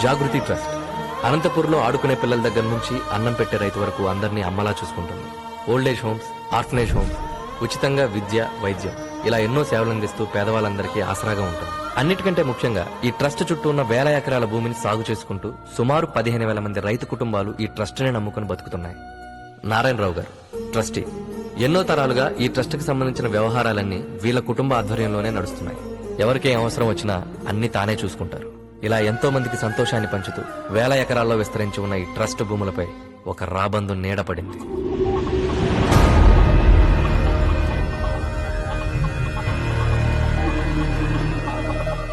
జాగృతి trust అనంతపూర్లో ఆడుకునే పిల్లల దగ్గర నుంచి అన్నం పెట్టే రైతు వరకు అందరినీ అమ్మలా చూసుకుంటుంది. ఓల్డేజ్ హోమ్స్, ఆర్ఫనేజ్ హోమ్స్, ఉచితంగా విద్య, వైద్యం ఇలా ఎన్నో సేవలు అందిస్తూ పేదవాళ్ళందరికీ ఆసరాగా ఉంటుంది. అన్నిటికంటే ముఖ్యంగా ఈ ట్రస్ట్ చుట్టూ ఉన్న వేల ఎకరాల భూమిని సాగు చేసుకుంటూ సుమారు 15,000 మంది రైతు కుటుంబాలు ఈ ట్రస్ట్ని నమ్ముకుని బతుకుతున్నాయి. నారాయణరావు గారు ట్రస్టీ. ఎన్నో తరాలుగా ఈ ట్రస్ట్ కి సంబంధించిన వ్యవహారాలన్నీ వీళ్ళ కుటుంబ ఆధ్వర్యంలోనే నడుస్తున్నాయి. ఎవరికేం అవసరం వచ్చినా అన్ని తానే చూసుకుంటారు. ఇలా ఎంతో మందికి సంతోషాన్ని పంచుతూ వేల ఎకరాల్లో విస్తరించి ఉన్న ఈ ట్రస్ట్ భూములపై ఒక రాబందు నీడపడింది.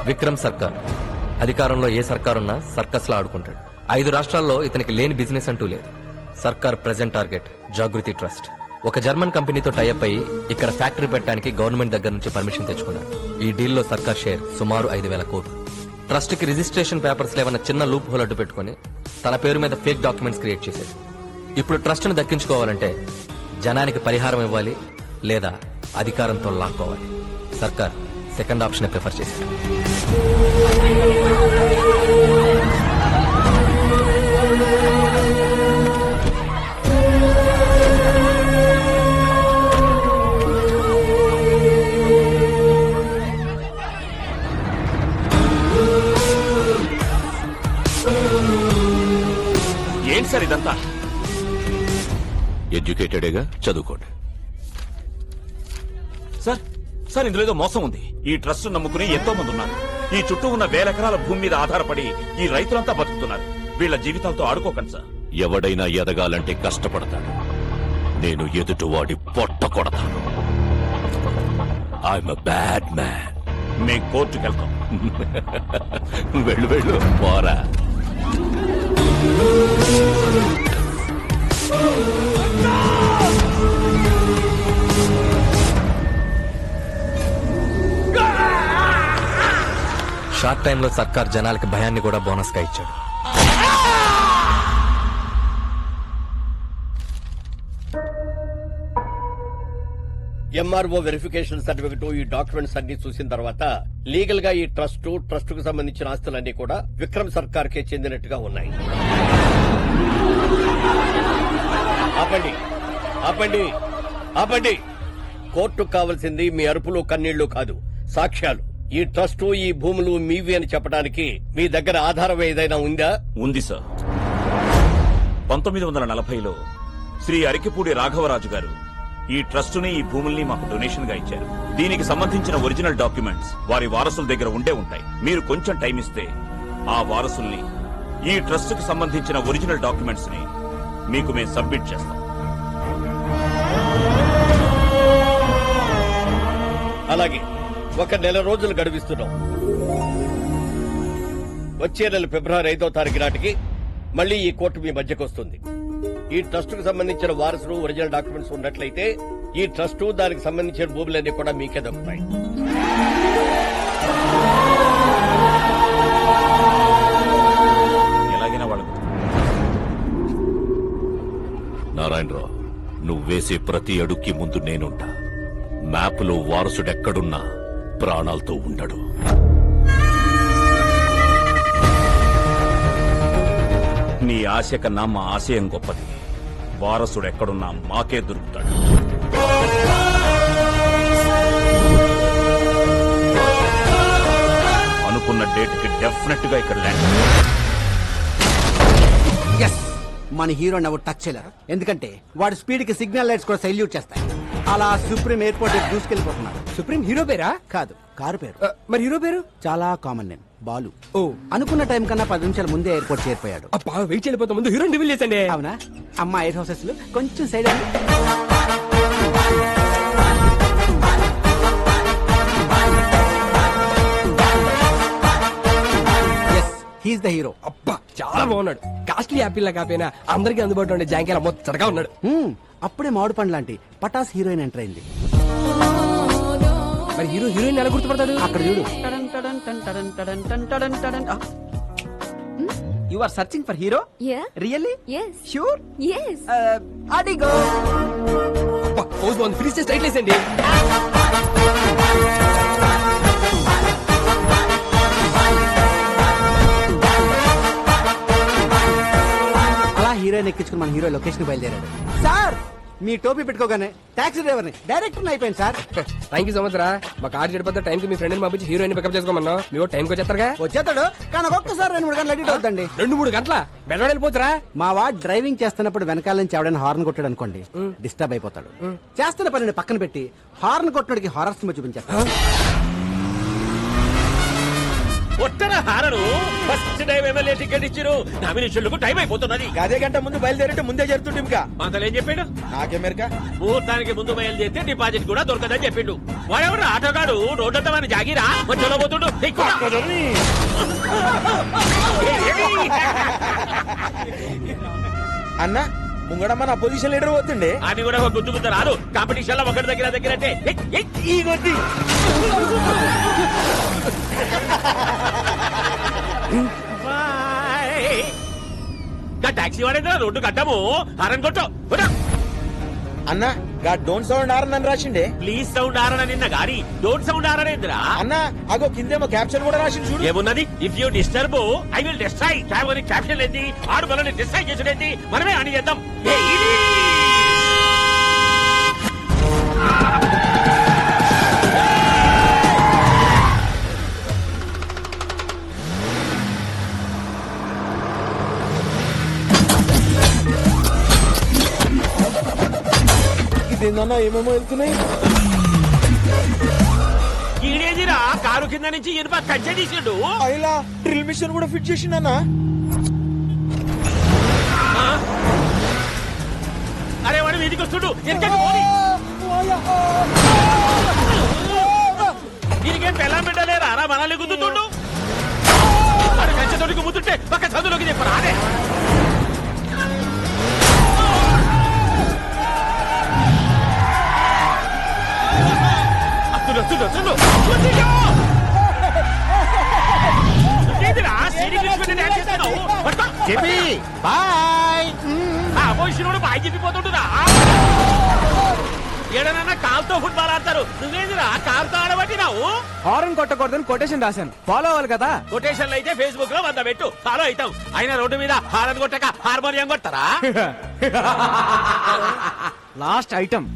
విక్రమ్ సర్కార్. అధికారంలో ఏ సర్కారున్నా సర్కస్ లా ఆడుకుంటాడు. 5 రాష్ట్రాల్లో ఇతనికి లేని బిజినెస్ అంటూ లేదు. సర్కార్ ప్రెజెంట్ టార్గెట్ జాగృతి ట్రస్ట్. ఒక జర్మన్ కంపెనీతో టైఅప్ అయ్యి ఇక్కడ ఫ్యాక్టరీ పెట్టడానికి గవర్నమెంట్ దగ్గర నుంచి పర్మిషన్ తెచ్చుకున్నారు. ఈ డీల్లో సర్కార్ షేర్ సుమారు 5,000 కోట్లు. ట్రస్ట్ కి రిజిస్ట్రేషన్ పేపర్స్ లేవన్న చిన్న లూప్ హోల్ అడ్డు పెట్టుకుని తన పేరు మీద ఫేక్ డాక్యుమెంట్స్ క్రియేట్ చేశారు. ఇప్పుడు ట్రస్ట్ ను దక్కించుకోవాలంటే జనానికి పరిహారం ఇవ్వాలి, లేదా అధికారంతో లాక్కోవాలి. సర్కార్ సెకండ్ ఆప్షన్ ప్రిఫర్ చేశారు. ఏంటి సార్ ఇదంతా? ఎడ్యుకేటెడేగా, చదువుకోండి. సార్ సార్ ఇందులో ఏదో మోసం ఉంది. ఈ ట్రస్ట్ నమ్ముకుని ఎంతో మంది ఉన్నారు. ఈ చుట్టూ ఉన్న వేల ఎకరాల భూమి మీద ఆధారపడి ఈ రైతులంతా బతుకుతున్నారు. వీళ్ళ జీవితాలతో ఆడుకోకండి సార్. ఎవడైనా ఎదగాలంటే కష్టపడతాడు. నేను ఎదుటివాడి పొట్ట కొడతాను. I'm a bad man. మేం కోర్టుకు వెళ్తాం. వెళ్ళు వెళ్ళు పోరా. షార్ట్ టైంలో సర్కార్ జనాలకి భయాన్ని కూడా బోనస్ గా ఇచ్చాడు. ఎంఆర్ఓ వెరిఫికేషన్ సర్టిఫికెట్, ఈ డాక్యుమెంట్స్ అన్ని చూసిన తర్వాత లీగల్ గా ఈ ట్రస్ట్ కు సంబంధించిన ఆస్తులన్నీ కూడా విక్రమ్ సర్కార్ కే చెందినట్టుగా ఉన్నాయి. ఆపండి ఆపండి ఆపండి. కోర్టుకు కావాల్సింది మీ అరుపులు కన్నీళ్లు కాదు, సాక్ష్యాలు. ఈ ట్రస్ట్, ఈ భూములు మీవి అని చెప్పడానికి మీ దగ్గర ఆధారం ఏదైనా ఉందా? ఉంది సార్. 1940లో శ్రీ అరికిపూడి రాఘవరాజు గారు ఈ ట్రస్టుని, ఈ భూముల్ని మాకు డొనేషన్ గా ఇచ్చారు. దీనికి సంబంధించిన ఒరిజినల్ డాక్యుమెంట్స్ వారి వారసుల దగ్గర ఉండే ఉంటాయి. మీరు కొంచెం టైం ఇస్తే ఆ వారసుల్ని, ఈ ట్రస్ట్ కి సంబంధించిన ఒరిజినల్ డాక్యుమెంట్స్ ని మీకు మేము సబ్మిట్ చేస్తాం. అలాగే 1 నెల రోజులు గడువిస్తున్నాం. వచ్చే నెల ఫిబ్రవరి 5వ తారీఖు నాటికి మళ్లీ ఈ కోర్టు మీ మధ్యకు వస్తుంది. ఈ ట్రస్ట్ కు సంబంధించిన వారసులు, ఒరిజినల్ డాక్యుమెంట్స్ ఉన్నట్లయితే ఈ ట్రస్ట్, దానికి సంబంధించిన భూములన్నీ కూడా మీకే దక్కుతాయి. ఎలాగైనా వాళ్ళకు నారాయణరావు, నువ్వు వేసే ప్రతి అడుక్కి ముందు నేనుంటా. మ్యాప్లో వారసుడెక్కడున్నా ప్రాణాలతో ఉండడు. నీ ఆశ కన్నా మా ఆశయం గొప్పది. వారసుడు ఎక్కడున్నా మాకే దొరుకుతాడు. అనుకున్న డేట్ కి డెఫినెట్ గా ఇక్కడ ల్యాండ్. మన హీరోని ఎవరు టచ్ చేయలేరు, ఎందుకంటే వాడి స్పీడ్ కి సిగ్నల్ లైట్స్ కూడా సైల్యూట్ చేస్తాయి. అలా సుప్రీం ఎయిర్పోర్ట్ దూసుకెళ్లిపోతున్నాడు. సుప్రీం హీరో పేరా? కాదు, కారు పేరు. మరి హీరో పేరు? చాలా కామన్ నేమ్, బాలు. ఓ, అనుకున్న టైం కన్నా 10 నిమిషాల ముందే ఎయిర్పోర్ట్ చేరిపోయాడు. అబ్బా, వెయిట్ చేయలేకపోతే ముందు హీరోని రివీల్ చేసండి. అవునా? అమ్మా, ఎయిర్ హౌసెస్ లో కొంచెం సైడ్ హీస్ ద హీరో. అబ్బా, చాలా బాగున్నాడు. కాస్ట్లీ యాపిల్ లా కాపోయినా అందరికీ అందుబాటులో ఉండే జాంకేలా మొత్తగా ఉన్నాడు. అప్పుడే మామిడి పండు లాంటి పటాస్ హీరోయిన్ ఎంటర్ అయింది. మరి హీరో హీరోయిన్ ఎలా గుర్తుపడతాడు? అక్కడ చూడు. You are searching for hero? Yeah. Really? Yes. Sure? Yes. Adigo. అబ్బా, పోజ్ బాగుంది. ఫినిష్ చేసి స్ట్రైట్ లేసండి. హీరోయిన్ ఎక్కించుకుని మన హీరో లొకేషన్ బయలుదేరాడు. సార్ మీ టోపీ పెట్టుకోగానే టాక్సీ డ్రైవర్ని డైరెక్టర్ అయిపోయింది sir. Thank you so much రా. మా కార్ చెడిపోతే టైం కి మీ ఫ్రెండ్ పంపించి హీరోయిన్ పికప్ చేసుకోమన్నా. మీ టైంకి వచ్చేస్తారుగా. వచ్చేస్తాడు కానీ ఒక్కొక్కసారి 2-3 గంటలు అడిట్ అవుతుందండి. 2-3 గంటల బెడవాడ వెళ్ళిపోతురా. మా వాడు డ్రైవింగ్ చేస్తున్నప్పుడు వెనకాల నుంచి ఎవడైనా హార్న్ కొట్టాడు అనుకోండి, డిస్టర్బ్ అయిపోతాడు. చేస్తున్న పనిని పక్కన పెట్టి హార్న్ కొట్టడానికి హారర్ సినిమా చూపించేస్తాడు. ఒట్టన horror first time MLA ticket ఇచ్చిరు. నామినేషన్లకు టైం అయిపోతున్నది. అదే గంట ముందు బయలుదేరంటే ముందే జరుగుతుంది ఇంకా. మంతలు ఏం చెప్పాడు? నాకెమెరికా ముహూర్తానికి ముందు బయలుదేరితే డిపాజిట్ కూడా దొరకదని చెప్పిండు. వాడెవరు ఆటోగాడు రోడ్డంతా మన జాగిరా మధ్యలో పోతుండు. అన్న ముంగడమ్మ నా పొజిషన్ లీడర్ పోతుండే. అని కూడా ఒక గుద్దు గుద్ద రాదు. కాంపిటీషన్ లో ఒకటి దగ్గర అంటే ఈ కొద్ది టాక్సీ వాడేదా రోడ్డు కట్టము హారన్ కొట్టు. అన్న గా డోంట్ సౌండ్ ఆర్ అని రాసిండే. ప్లీజ్ సౌండ్ ఆరన నిన్న గాడి డోంట్ సౌండ్ ఆరనేంద్రా. అన్న అగో కిందేమో క్యాప్షన్ కూడా రాసింది చూడు. ఏమున్నది? If you disturb I will destroy. Caption ఏంటి? ఆడు బలని డిస్ట్రాయ్ చేసుడేంటి? మనమే అని చేద్దాం. ఇదేందన్నా ఏమేమో వెళ్తున్నాయి. ఈడేదిరా కారు కింద నుంచి ఇనుప కజ్జ తీసిండు. అయిలా డ్రిల్ మిషన్ కూడా ఫిట్ చేసిండన్నా. అరే వాడు వీధికి వస్తుడు. దీనికేం పెళ్ళం బిడ్డలేరా రా మనల్ని గుద్దుతుండు. వాడు కంచెతోటికి ముద్దుంటే పక్క చదువులోకి చెప్పరా. అదే బాయ్ చెప్పిపోతుంటురా. ఏడనన్నా కాలుతో ఫుట్బాల్ ఆడతారు. నువ్వేందిరా కాలుతో ఆడబట్టినావు? హారన్ కొట్టకూడదని కొటేషన్ రాశాను, ఫాలో అవ్వాలి కదా. కొటేషన్లు అయితే ఫేస్బుక్ లో 100 పెట్టు, ఫాలో అవుతాం. అయినా రోడ్డు మీద హారన్ కొట్టక హార్మోనియం కొడతారా? లాస్ట్ ఐటమ్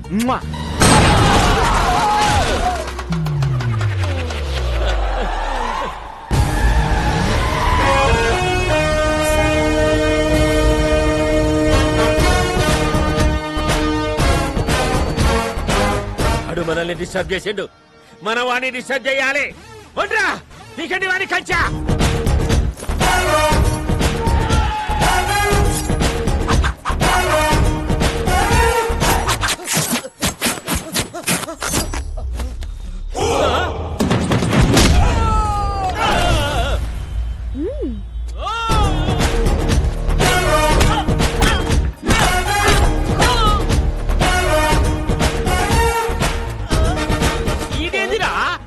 మనల్ని డిస్టర్బ్ చేసిండు. మనం వాడిని డిస్టర్బ్ చేయాలి. ఒంట్రా నీకండి వాడి కంచా.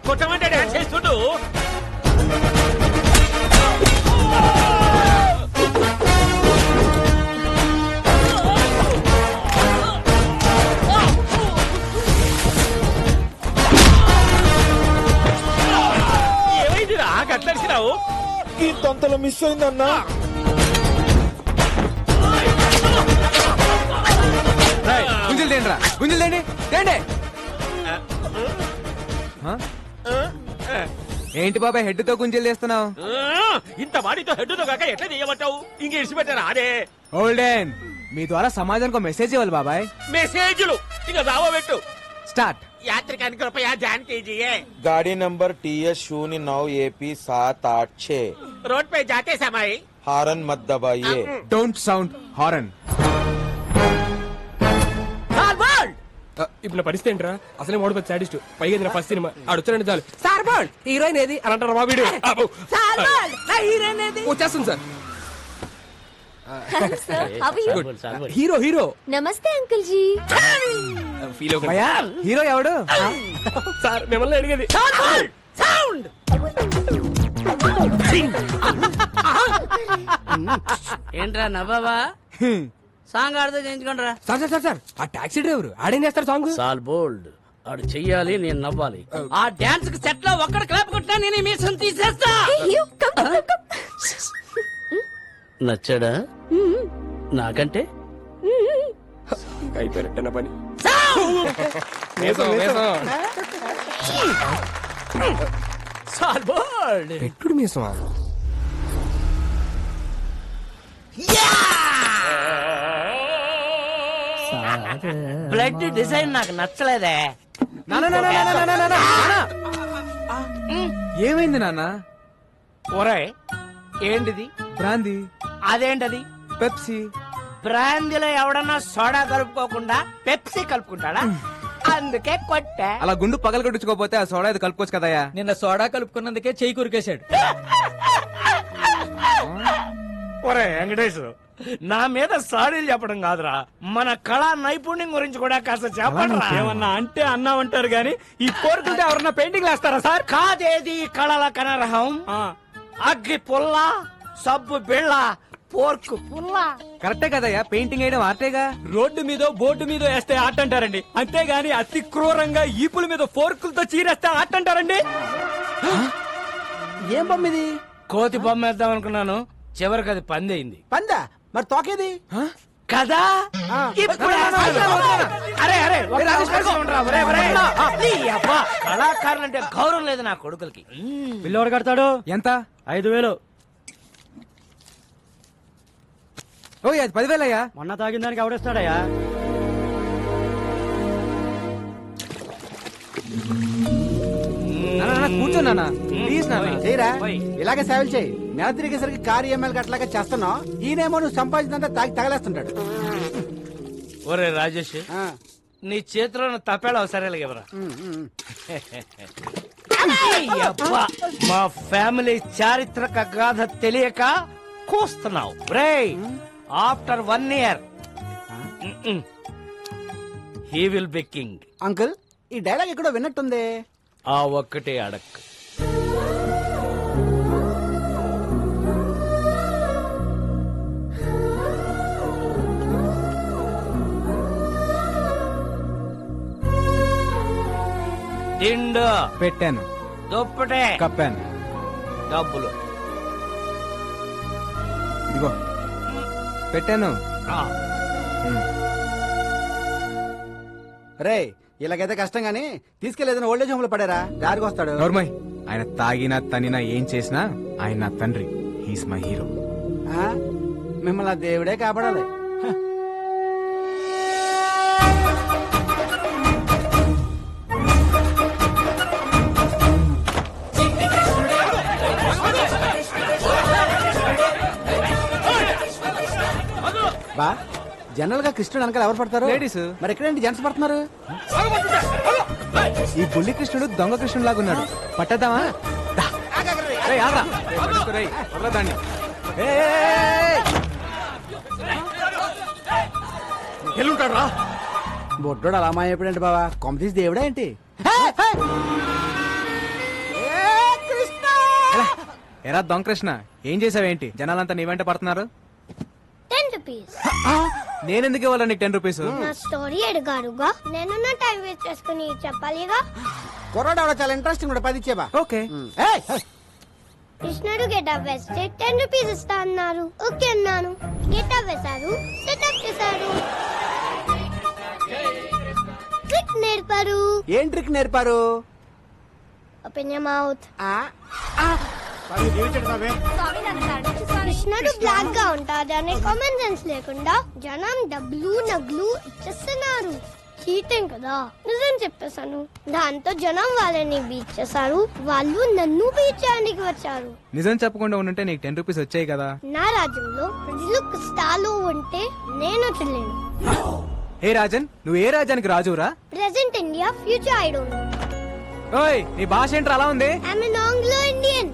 కొట్టమంటే డాన్స్ చేస్తుండు. ఏమైందిరా గట్లరిసినావు? ఈ తొంతలో మిస్ అయిందన్నా. గుంజలు తేండి రా, గుంజలు తేండి తేండి. ఏంటి బాబాయ్ హెడ్ తో గుంజలు తీస్తున్నావు? ఇంత వాడితో హెడ్డుతో కాక ఎట్లా చేయమంటావు? ఇంక ఇడిచిపెట్టారా? అదే ఓల్డెన్ మీ ద్వారా సమాజానికి మెసేజ్ ఇవ్వాలి బాబాయ్. మెసేజ్లు ఇక రావబెట్టు. స్టార్ట్. యాత్రికానికి రూపాయ జాన్ कीजिए. गाड़ी नंबर TS09 AP 786. रोड पे जाते समय हारन मत दबाइए. Don't sound horn. ఇప్పుడు నా పరిస్థితి ఏంట్రా? అసలే మోడల్ సాడిస్ట్, పైగా నా ఫస్ట్ సినిమా ఆడొచ్చారంటే చాలు. సార్ బాల్ హీరోయిన్ ఏది అని అంటారు. మా వీడు వచ్చేస్తుంది సార్. హీరో హీరో నమస్తే అంకుల్ జీ. ఫీల్ భయ్యా హీరో ఎవడు? సార్ మిమ్మల్ని అడిగేది. ఏంట్రా నవ్వావా? సాంగ్ ఆడితే చేయించుకోండిరా. సార్ సార్ సార్ సార్ ఆ టాక్సీ డ్రైవర్ ఆడేం చేస్తారు సాంగ్? సాల్ బోల్డ్ ఆడు చెయ్యాలి, నేను నవ్వాలి. ఆ డాన్స్ కి సెట్ లో ఒక్కడ క్లాప్ కొట్టినా నేను మీసం తీసేస్తా. నచ్చాడా? నాకంటే అయిపోయినట్టేనా పని వేసం, వేసం. పెట్టుడు మీసమా బ్లడ్ డిజైన్ నాకు నచ్చలేదే. ఏమైంది నాన్న? ఒరే ఏంటిది? బ్రాందీ, అదేంటది? పెప్సీ. బ్రాందీలో ఎవడన్నా సోడా కలుపుకోకుండా పెప్సీ కలుపుకుంటాడా? అందుకే కొట్టా. అలా గుండు పగల కొట్టించుకోపోతే ఆ సోడా ఇది కలుపుకోవచ్చు కదయ్యా. నిన్న సోడా కలుపుకున్నందుకే చెయ్యి కురికేశాడు. ఒరే వెంకటేష్, నా మీద సాడీలు చెప్పడం కాదురా, మన కళా నైపుణ్యం గురించి కూడా కాస్త చెప్పండి. ఏమన్నా అంటే అన్నామంటారు గాని ఈ కోరుకుంటే ఎవరన్నా పెయింటింగ్ వేస్తారా సార్? కాదేది కళల కనరహం. అగ్గి పుల్ల, సబ్బు బిళ్ళ, పోర్కు పుల్ల. కరెక్టే కదయ్యా, పెయింటింగ్ వేయడం ఆర్టేగా. రోడ్డు మీద బోర్డు మీద వేస్తే ఆట అంటారండి, అంతేగాని అతి క్రూరంగా ఈపుల మీద ఫోర్కులతో చీరేస్తే ఆట అంటారండి. ఏం బొమ్మిది? కోతి బొమ్మ వేద్దాం అనుకున్నాను, చివరికి అది పందయింది. పందా? మరి తోకేది? కదా ఇప్పుడు అరే అరే ఒక నిమిషం ఉండరా. ఒరే, ఒరే. నీ అబ్బా, కళాకారులంటే గౌరవం లేదు నా కొడుకులకి. పిల్లవాడు కడతాడు ఎంత? 5,000. ఓ అది 10,000 అయ్యా. మొన్న తాగిన దానికి ఎవడేస్తాడయ్యా? కూర్చో నాన్న, ప్లీజ్ నాన్న. చేయరా, ఇలాగే సేవలు చేయి. నెల తిరిగేసరికి కారు ఎమ్మెల్యే అట్లాగా చేస్తున్నావు. ఈయనేమో నువ్వు సంపాదించినంత తాగి తగలేస్తుంటాడు. ఒరే రాజేష్, ఆ, నీ చేతిలో తప్పేలా సరేలే ఎవరా. అబ్బా, మా ఫ్యామిలీ చారిత్రక గాథ తెలియక కూస్తున్నావు. రే after 1 year he will be king. Uncle ఈ డైలాగ్ ఎక్కడో విన్నట్టుంది. ఆ ఒక్కటే అడక్. తిండు పెట్టాను, దుప్పటే కప్పాను. డబ్బులు ఇదిగో పెట్టాను. ఆ, రే ఇలాగైతే కష్టం గానీ తీసుకెళ్లేదని ఓల్డేజ్ హోమ్ లో పడారా, దారికి వస్తాడు. నోర్మయ్, ఆయన తాగినా తనినా ఏం చేసినా ఆయన నా తండ్రి. He's my hero. ఆ, మిమ్మల్ని ఆ దేవుడే కాపాడాలి. హ. బా జనరల్ గా కృష్ణుడు వెనకాల ఎవరు పడతారు? లేడీస్. మరి ఎక్కడేంటి జెంట్స్ పడుతున్నారు? ఈ బుల్లి కృష్ణుడు దొంగ కృష్ణుడు లాగా ఉన్నాడు. పట్టద్దామా? దాన్ని ఎల్లుంటాడు రా. బొడ్డోడు అలా మాయపడండి బావా, కొమ్మ తీసి దేవుడా ఏంటి? ఎరా దొంగ కృష్ణ, ఏం చేసావేంటి? జనాలంతా నీ వెంట పడుతున్నారు. 10 rupees. నేనెందుకు ఇవ్వాలి నీకు 10 రూపీస్? నా స్టోరీ అడిగారుగా, నేను నా టైం వేస్ట్ చేసుకుని చెప్పాలిగా. కుర్రాడు ఆవిడ చాలా ఇంట్రెస్టింగ్ కూడా 10 ఇచ్చేబా. ఓకే. కృష్ణుడు గెటప్ వేస్తే 10 rupees ఇస్తా అన్నారు. ఓకే అన్నాను. గెటప్ వేశారు, సెటప్ చేశారు, ట్రిక్ నేర్పారు. ఏం ట్రిక్ నేర్పారు? Open your mouth. కృష్ణుడు బ్లాక్ గా ఉంటాడు అనే కామన్ సెన్స్ లేకుండా జనం డబ్బులు నగ్లు ఇచ్చేస్తున్నారు. చీటింగ్ కదా, నిజం చెప్పేశాను. దాంతో జనం వాళ్ళని బీచ్ చేశారు, వాళ్ళు నన్ను బీచ్ చేయడానికి వచ్చారు. నిజం చెప్పకుండా ఉంటే నీకు 10 రూపీస్ వచ్చాయి కదా. నా రాజ్యంలో ప్రజలు కష్టాలు ఉంటే నేను చెల్లేను. హే రాజన్, నువ్వు ఏ రాజ్యానికి రాజురా? Present India, future I don't know. ఓయ్, నీ భాష ఏంట్రా అలా ఉంది? I'm an Anglo Indian.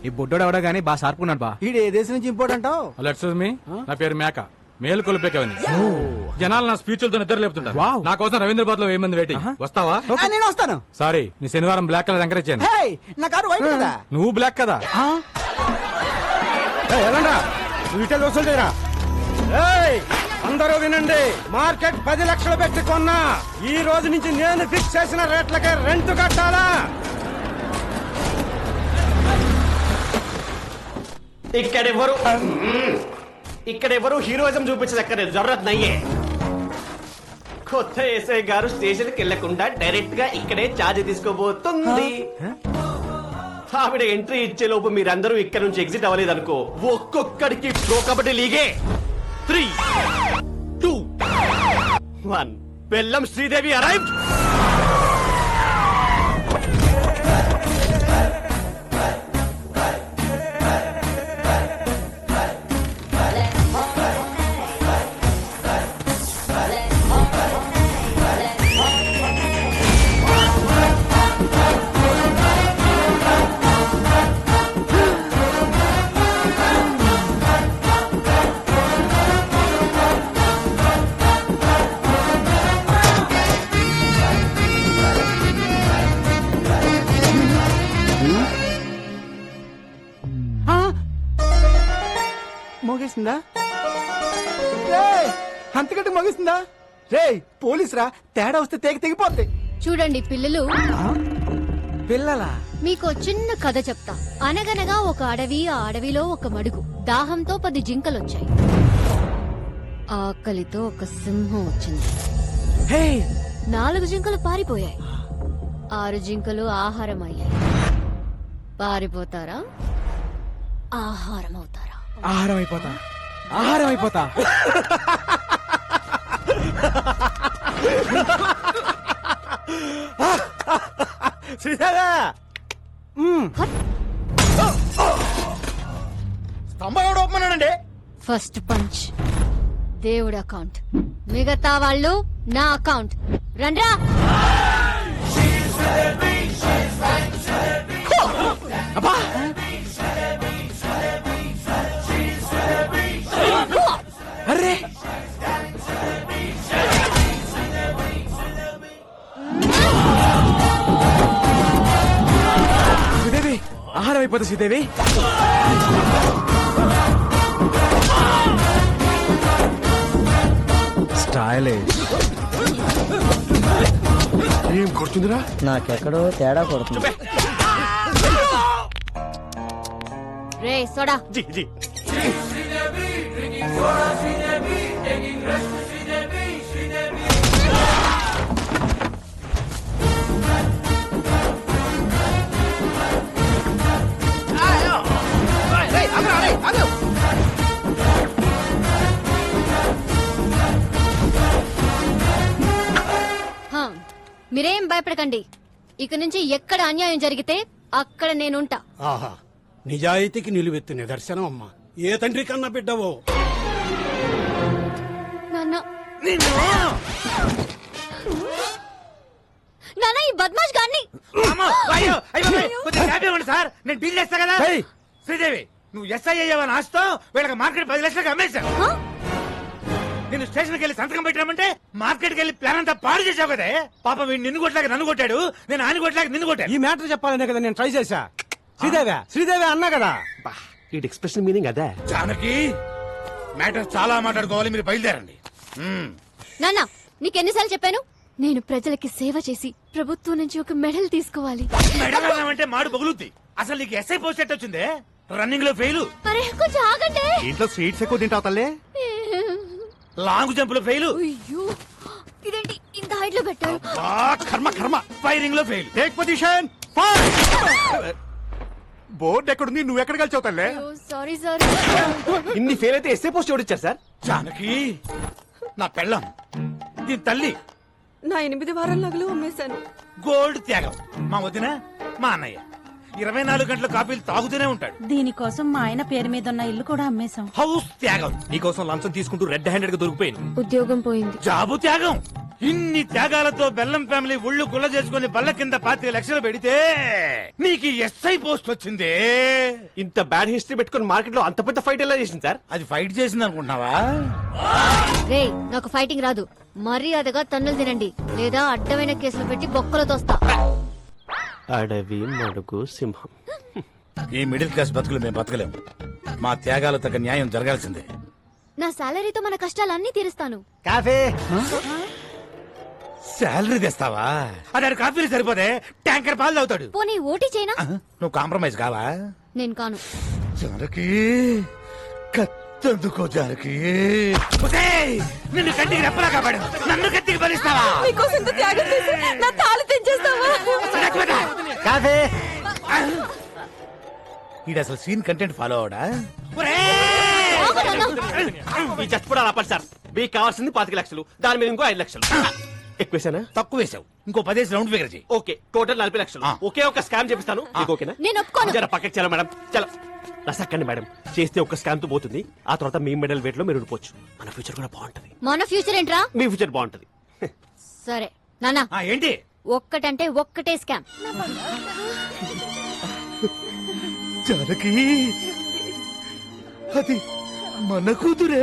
ఈ బుడ్డోడు ఎవడో గానీ బాగా సార్పుకున్నాడు బా. ఈడు ఏ దేశం నుంచి ఇంపోర్ట్ అంటావు? హలో ఎక్స్క్యూజ్ మీ, నా పేరు మేక, మేలు కొలిపేకవని. జనాలు నా స్పీచ్లతో నిద్ర లేపుతుంటారు. వావ్. నా కోసం రవీంద్రబాద్ లో 1000 మంది వెయిటింగ్. వస్తావా? నేను వస్తాను. సారీ, నీ శనివారం బ్లాక్ కలర్ ఎంకరేజ్ చేయను. హే, నా కారు వైట్ కదా. నువ్వు బ్లాక్ కదా. ఎలాండా నువ్వు ఇటే వస్తుంటేరా. అందరూ వినండి, మార్కెట్ 10 లక్షలు పెట్టి కొన్నా. ఈ రోజు నుంచి నేను ఫిక్స్ చేసిన రేట్లకే రెంట్ కట్టాలా? ఇక్కడ ఎవరు? ఇక్కడ ఎవరు హీరోయిజం చూపించదక్కర్లేదు జరూరత్ నయ్యే కొత్త ఎస్ఐ గారు స్టేషన్ కి వెళ్లకుండా డైరెక్ట్ గా ఇక్కడే ఛార్జ్ తీసుకోబోతుంది ఆవిడ ఎంట్రీ ఇచ్చే లోపు మీరందరూ ఇక్కడ నుంచి ఎగ్జిట్ అవ్వలేదు అనుకో ఒక్కొక్కడికి ప్రో కబడ్డీ లీగే 3, 2, 1 బెల్లం శ్రీదేవి అరైవ్డ్ మోగేసిందా అంతకంటే మోగేసిందా రే పోలీస్ రా తేడా వస్తే తెగిపోద్ది చూడండి పిల్లలు పిల్లలా మీకు చిన్న కథ చెప్తా అనగనగా ఒక అడవి ఆ అడవిలో ఒక మడుగు దాహంతో 10 జింకలొచ్చాయి ఆకలితో ఒక సింహం వచ్చింది 4 జింకలు పారిపోయాయి 6 జింకలు ఆహారం అయ్యాయి పారిపోతారా ఆహారం అవుతారా ఆహారం అయిపోతా శ్రీదేవా స్తంభం ఎవడు ఒప్పమన్నాడండి ఫస్ట్ పంచ్ దేవుడి అకౌంట్ మిగతా వాళ్ళు నా అకౌంట్ రండ్రా అరే శ్రీదేవి ఆహారం అయిపోతా శ్రీదేవి స్టైలిష్ ఏం కొడుతుందిరా నాకెక్కడో తేడా కొడుతుంది రే సోడా జీ జీ హా, మీరేం భయపడకండి ఇక నుంచి ఎక్కడ అన్యాయం జరిగితే అక్కడ నేనుంటా ఆహా నిజాయితీకి నిలువెత్తు నిదర్శనం అమ్మా ఏ తండ్రి కన్నా బిడ్డవో నాన్న నాన్న ఈ బద్మాష్ గాన్ని సార్ నేను డీల్ చేస్తా కదా శ్రీదేవి నువ్వు ఎస్ఐ అయ్యావని ఆస్తో వీళ్ళకి మార్కెట్ 10 లక్షలకు అమ్మేశావు నేను స్టేషన్కి వెళ్ళి సంతకం పెట్టామంటే మార్కెట్కి వెళ్ళి ప్లాన్ అంతా పాడు చేసావు కదా పాప వీడు నిన్ను కొట్టలేక నన్ను కొట్టాడు నేను ఆయన కొట్టలేక నిన్ను కొట్టాను ఈ మ్యాటర్ చెప్పాలనే కదా నేను ట్రై చేశా శ్రీదేవి అన్నా కదా ఈ ఎక్స్ప్రెషన్ మీనింగ్ అదే జానకి మ్యాటర్ చాలా మాట్లాడుకోవాలి మీరు బయలుదేరండి నాన్న నీకెన్నిసార్లు చెప్పాను నేను ప్రజలకి సేవ చేసి ప్రభుత్వం నుంచి ఒక మెడల్ తీసుకోవాలి మెడల్ అంటే మాడు బగులుద్ది అసలు నీకు ఎస్ఐ పోస్ట్ ఎట్ వచ్చిందే రన్నింగ్ లో ఫెయిల్ అరే కొంచెం ఆగండి ఇంట్లో స్వీట్స్ ఎక్కువ తింటావు తల్లి లాంగ్ జంప్ లో ఫెయిల్ అయ్యో ఇదేంటి ఇంత హైట్ లో పెట్టారు కర్మ ఫైరింగ్ లో ఫెయిల్ టేక్ పొజిషన్ బోర్డు ఎక్కడుంది నువ్వు ఎక్కడ కలిసావు తల్లే సారీ సార్ ఇన్ని ఫెయిల్ అయితే ఎస్ఏ పోస్ట్ ఎవరిచ్చారు సార్ జానకి నా పెళ్ళం దీని తల్లి నా 8 వారాల నగలు అమ్మేశాను గోల్డ్ త్యాగం మా వదిన మా అన్నయ్య 24 గంటల కాపీలు తాగుతూనే ఉంటాడు దీనికోసం మా ఆయన పేరు మీద ఉన్న ఇల్లు కూడా అమ్మేశాం హౌస్ త్యాగం నీకోసం లంచం తీసుకుంటూ రెడ్ హ్యాండెడ్ గా దొరికిపోయింది ఉద్యోగం పోయింది జాబు త్యాగం ఇన్ని త్యాగాలతో బెల్లం ఫ్యామిలీ ఒళ్ళు గుల్ల చేసుకుని బల్ల కింద 25 లక్షలు పెడితే నీకు ఎస్ఐ పోస్ట్ వచ్చిందే ఇంత బ్యాడ్ హిస్టరీ పెట్టుకుని మార్కెట్ లో అంత పెద్ద ఫైట్ ఎలా చేసింది సార్ అది ఫైట్ చేసింది అనుకుంటున్నావా రే నాకు ఫైటింగ్ రాదు మర్యాదగా తన్నులు తినండి లేదా అడ్డమైన కేసులు పెట్టి బొక్కలు తోస్తా అడవి మడుగు సింహం ఈ మిడిల్ క్లాస్ బతుకులు మేము బతకలేము మా త్యాగాలు తగ్గ న్యాయం జరగాల్సిందే నా సాలరీతో మన కష్టాలన్నీ తీరుస్తాను కాఫీ శాలరీ తెస్తావా అది కాఫీలు సరిపోతే ట్యాంకర్ పాలు తాగుతాడు పోనీ ఓటీ చేయనా నువ్వు కాంప్రమైజ్ కావా నేను కాను చివరికి ఎందుకో జానకి ఒసేయ్, నిన్ను కంటికి రెప్పలా కాపాడు నన్ను కత్తికి బలిస్తావా మీకోసం ఇంత త్యాగం చేసి నా తాళి తెంచేస్తావా? కాదే ఈడు అసలు సీన్ కంటెంట్ ఫాలో అవడా ఈ చచ్చిపోవడం ఆపండి సార్. మీకు కావాల్సింది 25 లక్షలు, దాని మీద ఇంకో 5 లక్షలు. ఎక్కువేసానా? తక్కువ వేసావు ఇంకో 10 రౌండ్ ఫిగర్ చేయి ఓకే, టోటల్ 40 లక్షలు. ఒకే ఒక స్కామ్ చేపిస్తాను. మీకు ఓకేనా? నేను ఒప్పుకోను. జర పక్కకి చలో మేడం, చలో. రసక్కండి మేడం, చేస్తే ఒక స్కామ్ తో పోతుంది. ఆ తర్వాత మీ మెడల్ వెయిట్ లో మీరు ఉండిపోవచ్చు. మన ఫ్యూచర్ కూడా బాగుంటది. మన ఫ్యూచర్ ఏంట్రా? మీ ఫ్యూచర్ బాగుంటది. సరే నాన్న, ఏంటి ఒక్కటంటే ఒక్కటే స్కామ్. జానకి అది మన కూతురే.